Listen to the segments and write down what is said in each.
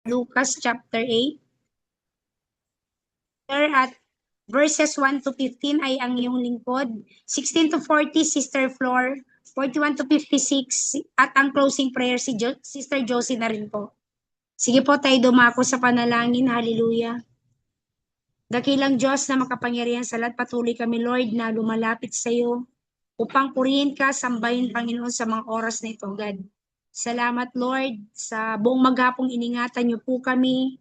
Lucas chapter 8. At verses 1 to 15 ay ang iyong lingkod. 16 to 40, Sister Flor. 41 to 56, at ang closing prayer si Sister Josie na rin po. Sige po, tayo dumako sa panalangin. Hallelujah. Dakilang Diyos na makapangyarihan sa lahat, patuloy kami, Lord, na lumalapit sa iyo upang purihin ka, sambahin, Panginoon, sa mga oras na ito, God. Salamat, Lord, sa buong maghapong iningatan niyo po kami,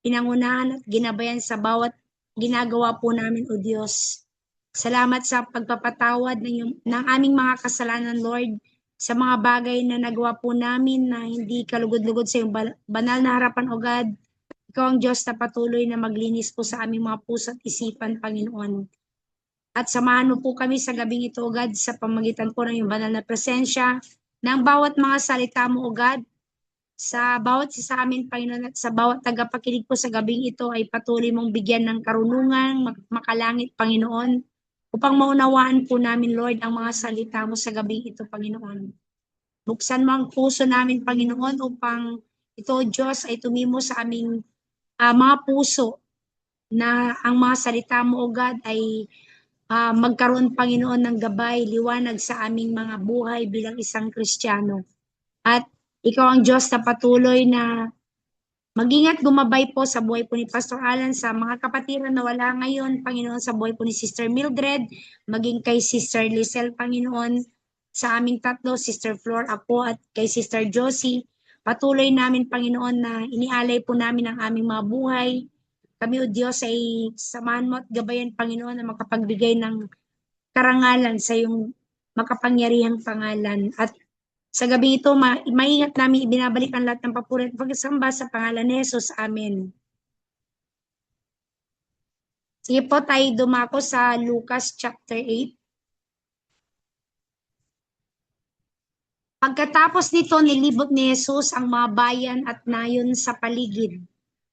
pinangunahan at ginabayan sa bawat ginagawa po namin, O Diyos. Salamat sa pagpapatawad ng aming mga kasalanan, Lord, sa mga bagay na nagawa po namin na hindi kalugod-lugod sa iyong banal na harapan, O God. Ikaw ang Diyos na patuloy na maglinis po sa aming mga puso at isipan, Panginoon. At samahan mo po kami sa gabing ito, O God, sa pamagitan po ng iyong banal na presensya, ng bawat mga salita mo, O God, sa bawat isa sa amin, Panginoon, at sa bawat tagapakinig po sa gabing ito ay patuloy mong bigyan ng karunungan, makalangit, Panginoon, upang maunawaan po namin, Lord, ang mga salita mo sa gabing ito, Panginoon. Buksan mo ang puso namin, Panginoon, upang ito, Diyos, ay tumimo sa aming mga puso na ang mga salita mo, O God, ay magkaroon, Panginoon, ng gabay, liwanag sa aming mga buhay bilang isang Kristiyano. At ikaw ang Diyos na patuloy na mag-ingat, gumabay po sa buhay po ni Pastor Alan, sa mga kapatiran na wala ngayon, Panginoon, sa buhay po ni Sister Mildred, maging kay Sister Lizelle, Panginoon, sa aming tatlo, Sister Flor, ako, at kay Sister Josie. Patuloy namin, Panginoon, na inialay po namin ang aming mga buhay. Kami, O Diyos, ay samahan mo at gabayan, Panginoon, na makapagbigay ng karangalan sa iyong makapangyarihang pangalan. At sa gabi ito, maingat namin ibinabalik ang lahat ng papuri at pagsamba sa pangalan ni Jesus. Amen. Sige po, tayo dumako sa Lucas chapter 8. Pagkatapos nito, nilibot ni Jesus ang mga bayan at nayon sa paligid.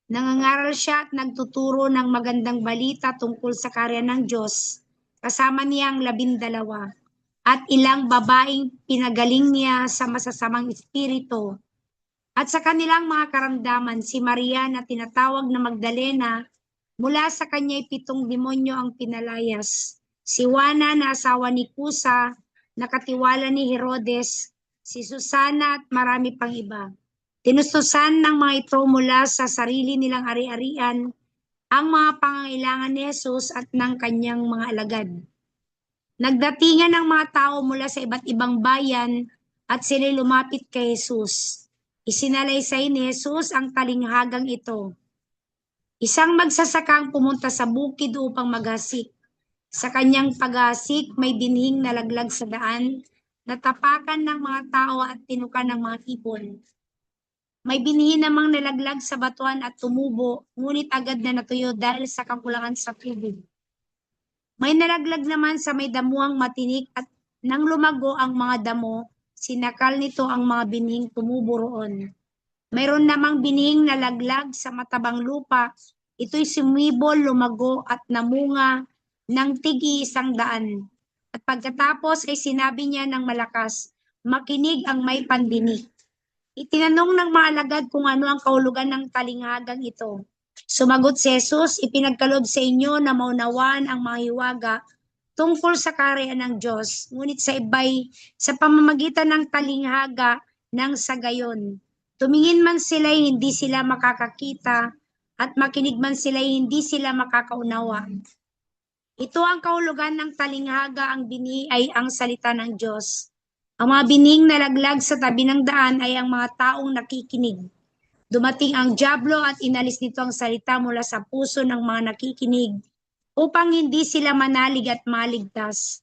Nangangaral siya at nagtuturo ng magandang balita tungkol sa karya ng Diyos. Kasama niya ang 12 at ilang babaeng pinagaling niya sa masasamang espiritu. At sa kanilang mga karamdaman, si Maria na tinatawag na Magdalena, mula sa kanya'y 7 demonyo ang pinalayas. Si Juana na asawa ni Kusa, nakatiwala ni Herodes, si Susana at marami pang iba. Tinustusan ng mga ito mula sa sarili nilang ari-arian ang mga pangangailangan ni Jesus at ng kanyang mga alagad. Nagdatingan ng mga tao mula sa iba't ibang bayan at sila'y lumapit kay Jesus. Isinalaysay ni Jesus ang talinghagang ito. Isang magsasakang pumunta sa bukid upang maghasik. Sa kanyang paghasik, may binhing nalaglag sa daan, natapakan ng mga tao at tinukan ng mga ibon. May binhi namang nalaglag sa batuan at tumubo, ngunit agad na natuyo dahil sa kakulangan sa tubig. May nalaglag naman sa may damuhang matinik at nang lumago ang mga damo, sinakal nito ang mga binhing tumubo roon. Mayroon namang binhing nalaglag sa matabang lupa, ito'y sumibol, lumago at namunga ng tig-100. At pagkatapos ay sinabi niya ng malakas, makinig ang may pandinig. Itinanong ng mga alagad kung ano ang kahulugan ng talinghagang ito. Sumagot si Jesus, ipinagkaloob sa inyo na maunawaan ang mga hiwaga tungkol sa kaharian ng Diyos, ngunit sa iba'y sa pamamagitan ng talinghaga ng sagayon. Tumingin man sila'y hindi sila makakakita at makinig man sila'y hindi sila makakaunawa. Ito ang kahulugan ng talinghaga, ang binhi ay ang salita ng Diyos. Ang mga binhing nalaglag sa tabi ng daan ay ang mga taong nakikinig. Dumating ang dyablo at inalis nito ang salita mula sa puso ng mga nakikinig upang hindi sila manalig at maligtas.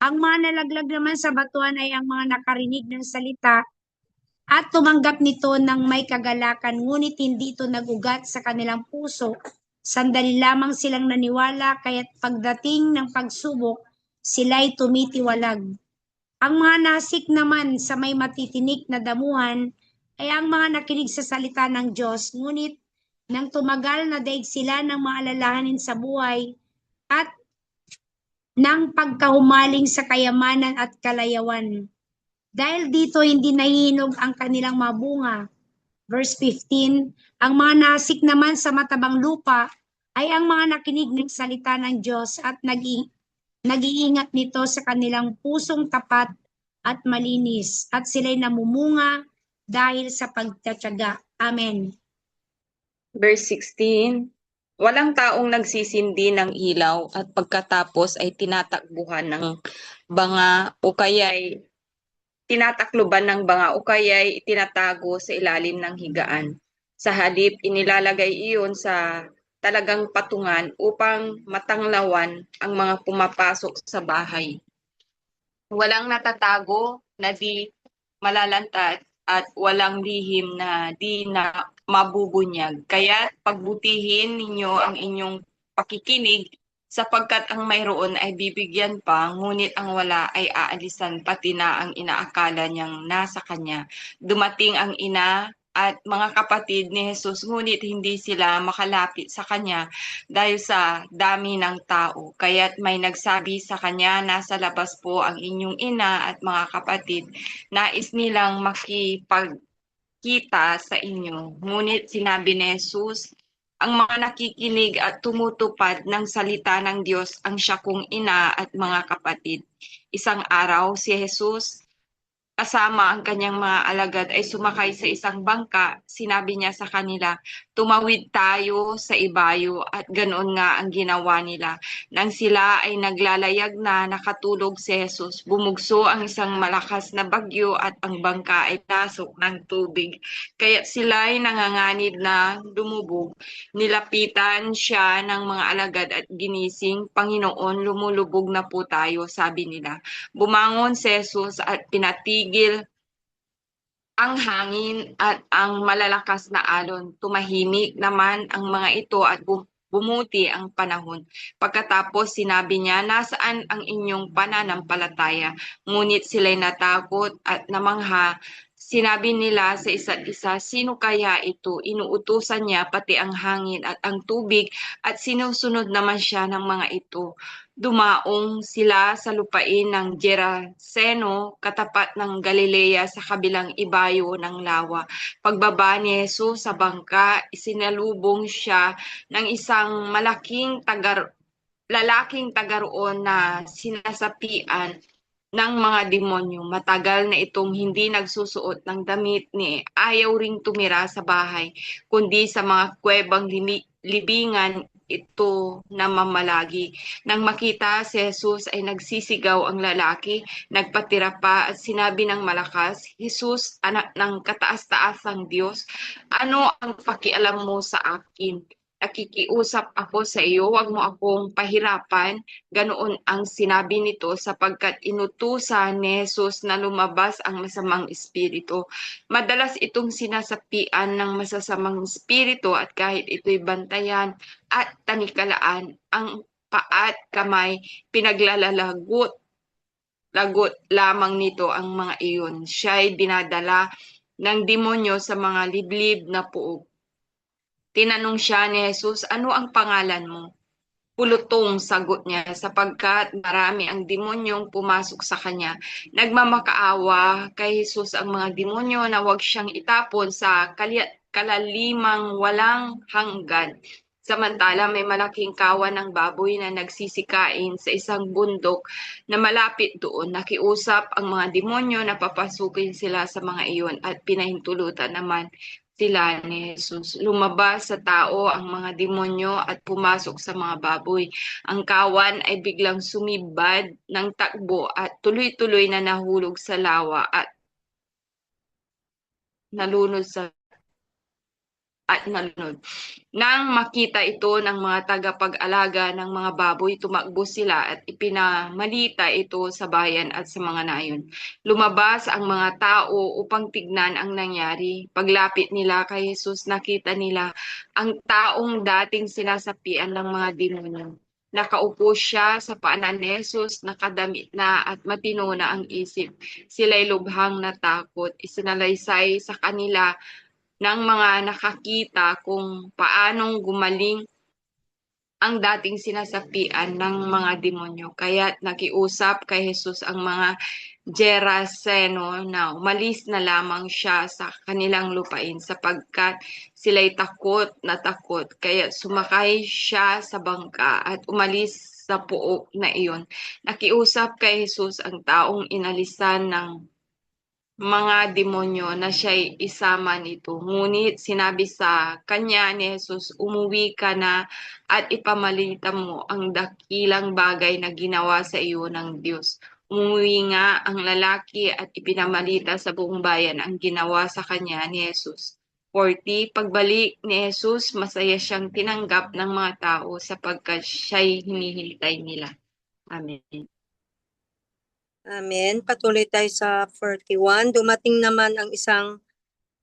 Ang mga nalaglag naman sa batuan ay ang mga nakarinig ng salita at tumanggap nito ng may kagalakan, ngunit hindi ito nagugat sa kanilang puso. Sandali lamang silang naniwala, kaya't pagdating ng pagsubok, sila'y tumitiwalag. Ang mga nasik naman sa may matitinik na damuhan ay ang mga nakinig sa salita ng Diyos, ngunit nang tumagal na daig sila ng mga alalahanin sa buhay at ng pagkahumaling sa kayamanan at kalayawan. Dahil dito hindi nahihinog ang kanilang mga bunga. Verse 15, ang mga nasik naman sa matabang lupa ay ang mga nakinig ng salita ng Diyos at nag-iingat nito sa kanilang pusong tapat at malinis, at sila'y namumunga dahil sa pagtatyaga. Amen. Verse 16, walang taong nagsisindi ng ilaw at pagkatapos ay tinatakbuhan ng banga o kaya'y tinatakluban ng banga o kaya'y tinatago sa ilalim ng higaan. Sa halip, inilalagay iyon sa talagang patungan upang matanglawan ang mga pumapasok sa bahay. Walang natatago na di malalantad at walang lihim na di na mabubunyag. Kaya pagbutihin ninyo ang inyong pakikinig sapagkat ang mayroon ay bibigyan pa, ngunit ang wala ay aalisan pati na ang inaakala niyang nasa kanya. Dumating ang ina at mga kapatid ni Jesus, ngunit hindi sila makalapit sa kanya dahil sa dami ng tao. Kaya't may nagsabi sa kanya, nasa labas po ang inyong ina at mga kapatid. Nais nilang makipagkita sa inyo. Ngunit sinabi ni Jesus, ang mga nakikinig at tumutupad ng salita ng Diyos ang siya kong ina at mga kapatid. Isang araw si Jesus kasama ang kanyang mga alagad ay sumakay sa isang bangka. Sinabi niya sa kanila, tumawid tayo sa ibayo, at ganoon nga ang ginawa nila. Nang sila ay naglalayag na nakatulog si Jesus, bumugso ang isang malakas na bagyo at ang bangka ay pasok ng tubig. Kaya sila ay nanganganib na lumubog. Nilapitan siya ng mga alagad at ginising, Panginoon, lumulubog na po tayo, sabi nila. Bumangon si Jesus at pinatigil ang hangin at ang malalakas na alon. Tumahimik naman ang mga ito at bumuti ang panahon. Pagkatapos sinabi niya, nasaan ang inyong pananampalataya? Ngunit sila'y natakot at namangha. Sinabi nila sa isa't isa, sino kaya ito? Inuutusan niya pati ang hangin at ang tubig at sinusunod naman siya ng mga ito. Dumaong sila sa lupain ng Geraseno, katapat ng Galilea sa kabilang ibayo ng lawa. Pagbaba ni Jesus sa bangka, isinalubong siya ng isang lalaking tagaroon na sinasapian ng mga demonyo. Matagal na itong hindi nagsusuot ng damit ni ayaw ring tumira sa bahay, kundi sa mga kuwebang libingan ito na mamalagi. Nang makita si Jesus ay nagsisigaw ang lalaki, nagpatira pa at sinabi ng malakas, Jesus, anak ng kataas-taasang Diyos, ano ang pakialam mo sa akin? Nakikiusap ako sa iyo, wag mo akong pahirapan. Ganoon ang sinabi nito sapagkat inutusan ni Jesus na lumabas ang masamang espiritu. Madalas itong sinasapian ng masasamang espiritu at kahit ito'y bantayan at tanikalaan, ang paat kamay pinaglalagot lagot lamang nito ang mga iyon. Siya'y dinadala ng demonyo sa mga liblib na puog. Tinanong siya ni Jesus, ano ang pangalan mo? Pulutong sagot niya sapagkat marami ang demonyong pumasok sa kanya. Nagmamakaawa kay Jesus ang mga demonyo na huwag siyang itapon sa kalalimang walang hanggan. Samantala may malaking kawan ng baboy na nagsisikain sa isang bundok na malapit doon. Nakiusap ang mga demonyo na papasukin sila sa mga iyon at pinahintulutan naman sila ni Jesus. Lumabas sa tao ang mga demonyo at pumasok sa mga baboy. Ang kawan ay biglang sumibad ng takbo at tuloy-tuloy na nahulog sa lawa at nalunod. Nang makita ito ng mga tagapag-alaga ng mga baboy, tumakbo sila at ipinamalita ito sa bayan at sa mga nayon. Lumabas ang mga tao upang tignan ang nangyari. Paglapit nila kay Jesus, nakita nila ang taong dating sinasapian ng mga demonyo. Nakaupo siya sa paanan ni Jesus, nakadamit na at matino na ang isip. Sila'y lubhang natakot. Isinalaysay sa kanila ng mga nakakita kung paanong gumaling ang dating sinasapian ng mga demonyo. Kaya nakiusap kay Jesus ang mga Geraseno na umalis na lamang siya sa kanilang lupain sapagkat sila'y takot na takot. Kaya sumakay siya sa bangka at umalis sa puok na iyon. Nakiusap kay Jesus ang taong inalisan ng mga demonyo na siya'y isama nito. Ngunit sinabi sa kanya ni Jesus, umuwi ka na at ipamalita mo ang dakilang bagay na ginawa sa iyo ng Diyos. Umuwi nga ang lalaki at ipinamalita sa buong bayan ang ginawa sa kanya ni Jesus. 40, pagbalik ni Jesus, masaya siyang tinanggap ng mga tao sapagkat siya'y hinihintay nila. Amen. Amen. Patuloy tayo sa 41. Dumating naman ang isang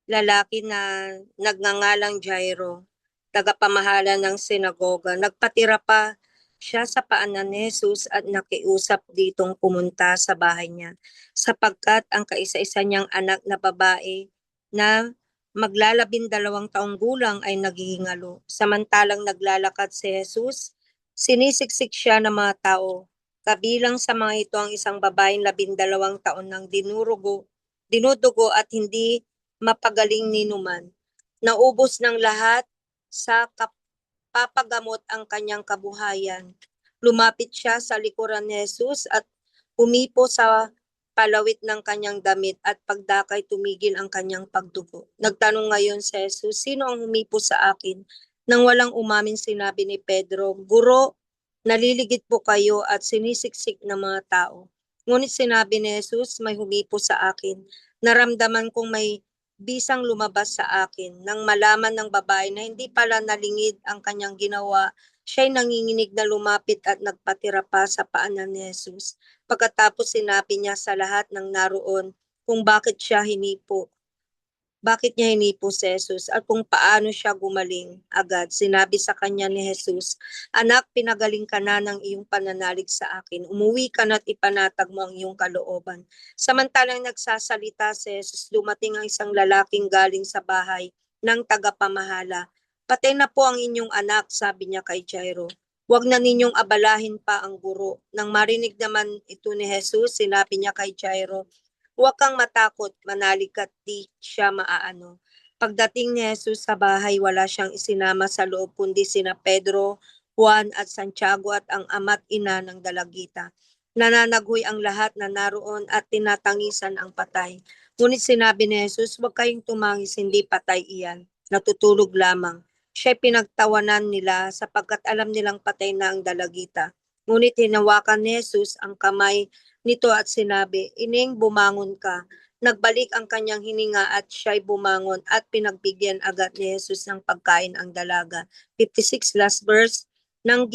lalaki na nagngangalang Jairo, tagapamahala ng sinagoga. Nagpatira pa siya sa paanan ni Jesus at nakiusap ditong pumunta sa bahay niya, sapagkat ang kaisa-isa niyang anak na babae na maglalabindalawang taong gulang ay naghihingalo. Samantalang naglalakad si Jesus, sinisiksik siya ng mga tao. Kabilang sa mga ito ang isang babaeng 12 taon ng dinudugo at hindi mapagaling ni Numan. Naubos ng lahat sa papagamot ang kanyang kabuhayan. Lumapit siya sa likuran ni Jesus at humipo sa palawit ng kanyang damit at pagdakay tumigil ang kanyang pagdugo. Nagtanong ngayon si Jesus, sino ang humipo sa akin? Nang walang umamin sinabi ni Pedro, Guro, naliligid po kayo at sinisiksik ng mga tao. Ngunit sinabi ni Jesus, may humipo sa akin. Naramdaman kong may bisang lumabas sa akin. Nang malaman ng babae na hindi pala nalingid ang kanyang ginawa, siya'y nanginginig na lumapit at nagpatira pa sa paanan ni Jesus. Pagkatapos sinabi niya sa lahat ng naroon kung bakit niya hinipo si Jesus at kung paano siya gumaling agad. Sinabi sa kanya ni Jesus, Anak, pinagaling ka na ng iyong pananalig sa akin. Umuwi ka na't ipanatag mo ang iyong kalooban. Samantalang nagsasalita si Jesus, dumating ang isang lalaking galing sa bahay ng tagapamahala. Patay na po ang inyong anak, sabi niya kay Jairo. Huwag na ninyong abalahin pa ang guro. Nang marinig naman ito ni Jesus, sinabi niya kay Jairo, Huwag kang matakot, manalig at di siya maaano. Pagdating ni Jesus sa bahay, wala siyang isinama sa loob kundi sina Pedro, Juan at Santiago at ang ama't ina ng dalagita. Nananaghoy ang lahat na naroon at tinatangisan ang patay. Ngunit sinabi ni Jesus, huwag kayong tumangis, hindi patay iyan. Natutulog lamang. Siya'y pinagtawanan nila sapagkat alam nilang patay na ang dalagita. Ngunit hinawakan ni Jesus ang kamay nito at sinabi, Ining, bumangon ka. Nagbalik ang kanyang hininga at siya'y bumangon at pinagbigyan agad ni Jesus ng pagkain ang dalaga. 56 last verse. Nang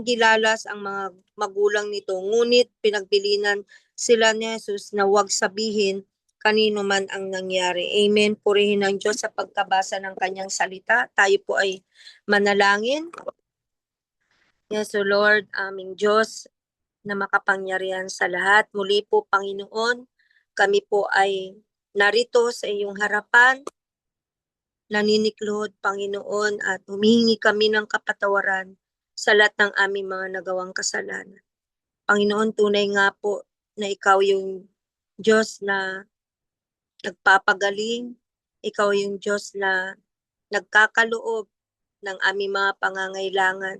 gilalas ang mga magulang nito, ngunit pinagbilinan sila ni Jesus na huwag sabihin kanino man ang nangyari. Amen. Purihin ang Diyos sa pagkabasa ng kanyang salita. Tayo po ay manalangin. Yes, O Lord, aming Diyos, na makapangyarihan sa lahat. Muli po, Panginoon, kami po ay narito sa iyong harapan, naniniklod, Panginoon, at humihingi kami ng kapatawaran sa lahat ng aming mga nagawang kasalanan. Panginoon, tunay nga po na ikaw yung Diyos na nagpapagaling, ikaw yung Diyos na nagkakaloob ng aming mga pangangailangan.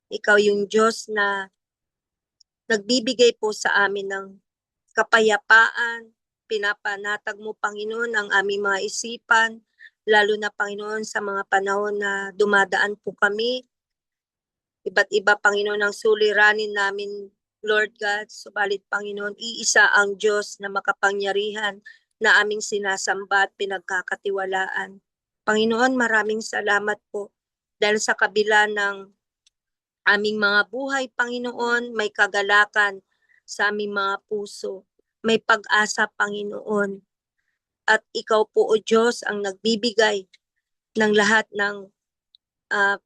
Ikaw yung Diyos na nagbibigay po sa amin ng kapayapaan, pinapanatag mo, Panginoon, ang aming mga isipan, lalo na, Panginoon, sa mga panahon na dumadaan po kami. Iba't iba, Panginoon, ang suliranin namin, Lord God. Subalit, Panginoon, iisa ang Diyos na makapangyarihan na aming sinasamba at pinagkakatiwalaan. Panginoon, maraming salamat po dahil sa kabila ng aming mga buhay, Panginoon, may kagalakan sa aming mga puso. May pag-asa, Panginoon. At ikaw po, O Diyos, ang nagbibigay ng lahat ng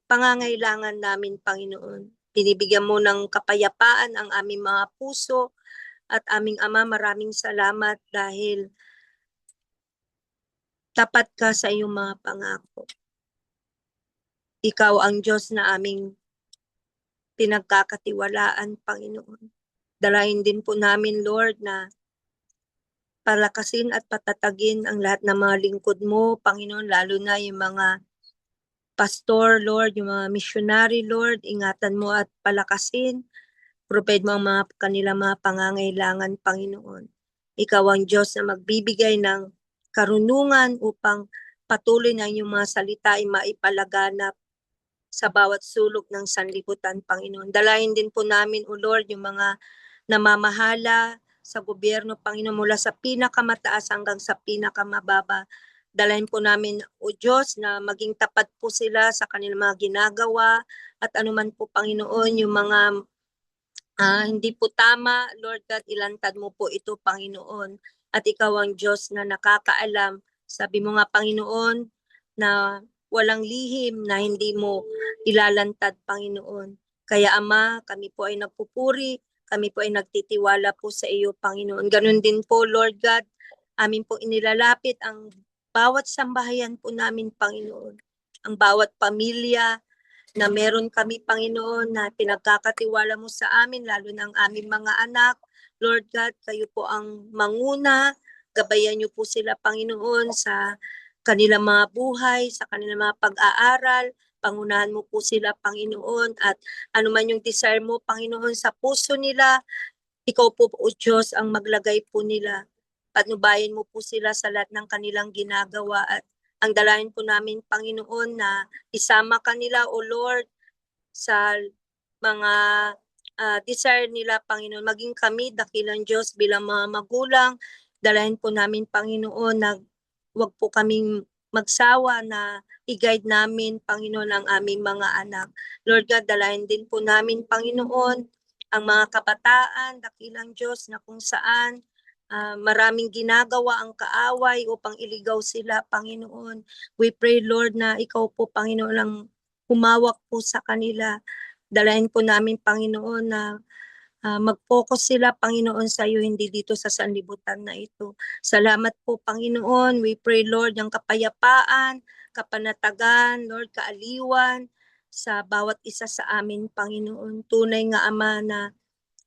pangangailangan namin, Panginoon. Binibigyan mo ng kapayapaan ang aming mga puso at aming Ama, maraming salamat dahil tapat ka sa iyong mga pangako. Ikaw ang Diyos na aming pinagkakatiwalaan, Panginoon. Dalahin din po namin, Lord, na palakasin at patatagin ang lahat ng mga lingkod mo, Panginoon, lalo na yung mga pastor, Lord, yung mga missionary, Lord, ingatan mo at palakasin. Provide mo ang mga kanilang mga pangangailangan, Panginoon. Ikaw ang Diyos na magbibigay ng karunungan upang patuloy na inyong mga salita ay maipalaganap sa bawat sulok ng sanlibutan, Panginoon. Dalahin din po namin, O Lord, yung mga namamahala sa gobyerno, Panginoon, mula sa pinakamataas hanggang sa pinakamababa. Dalahin po namin, O Diyos, na maging tapat po sila sa kanilang mga ginagawa at anuman po, Panginoon, yung mga hindi po tama, Lord God, ilantad mo po ito, Panginoon. At ikaw ang Diyos na nakakaalam. Sabi mo nga, Panginoon, na walang lihim na hindi mo ilalantad, Panginoon. Kaya Ama, kami po ay nagpupuri, kami po ay nagtitiwala po sa iyo, Panginoon. Ganun din po, Lord God, amin po inilalapit ang bawat sambahayan po namin, Panginoon. Ang bawat pamilya na meron kami, Panginoon, na pinagkakatiwala mo sa amin, lalo ng aming mga anak. Lord God, kayo po ang manguna. Gabayan niyo po sila, Panginoon, sa kanilang mga buhay, sa kanilang mga pag-aaral. Pangunahan mo po sila, Panginoon, at anuman yung desire mo, Panginoon, sa puso nila, ikaw po, O Diyos, ang maglagay po nila. Patnubayan mo po sila sa lahat ng kanilang ginagawa at ang dalahin po namin, Panginoon, na isama kanila, O Lord, sa mga desire nila, Panginoon. Maging kami, dakilang Diyos, bilang mga magulang, dalahin po namin, Panginoon, na huwag po kaming magsawa na i-guide namin, Panginoon, ang aming mga anak. Lord God, dalahin din po namin, Panginoon, ang mga kabataan, dakilang Diyos, na kung saan maraming ginagawa ang kaaway upang iligaw sila, Panginoon. We pray, Lord, na ikaw po, Panginoon, ang humawak po sa kanila. Dalahin po namin, Panginoon, na mag-focus sila, Panginoon, sa iyo, hindi dito sa sanlibutan na ito. Salamat po, Panginoon. We pray, Lord, ang kapayapaan, kapanatagan, Lord, kaaliwan sa bawat isa sa amin, Panginoon. Tunay nga, Ama, na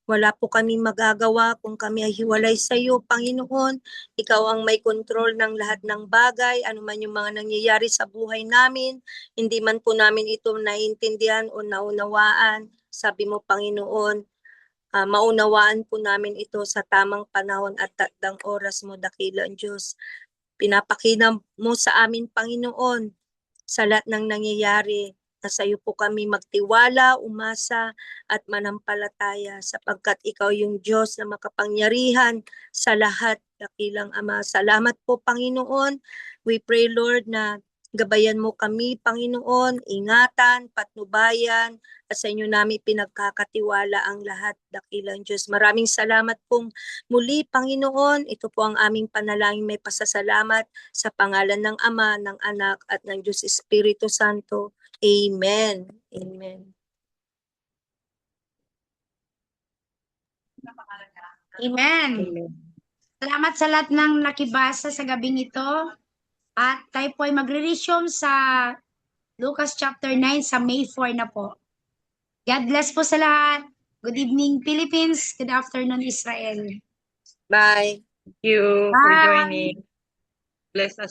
wala po kami magagawa kung kami ay hiwalay sa iyo, Panginoon. Ikaw ang may kontrol ng lahat ng bagay, anuman yung mga nangyayari sa buhay namin. Hindi man po namin ito naiintindihan o naunawaan. Sabi mo, Panginoon, maunawaan po namin ito sa tamang panahon at takdang oras mo, dakilang Diyos. Pinapakita mo sa amin, Panginoon, sa lahat ng nangyayari, na sa iyo po kami magtiwala, umasa at manampalataya sapagkat ikaw yung Diyos na makapangyarihan sa lahat, dakilang Ama. Salamat po, Panginoon. We pray, Lord, na gabayan mo kami, Panginoon, ingatan, patnubayan, at sa inyo namin pinagkakatiwala ang lahat, dakilang Diyos. Maraming salamat pong muli, Panginoon. Ito po ang aming panalangin, may pasasalamat sa pangalan ng Ama, ng Anak, at ng Diyos Espiritu Santo. Amen. Amen. Amen. Salamat sa lahat ng nakibasa sa gabing ito. At tayo po ay magre-resume sa Lucas chapter 9 sa May 4 na po. God bless po sa lahat. Good evening, Philippines. Good afternoon, Israel. Bye. Thank you for Bye. joining. Bless us.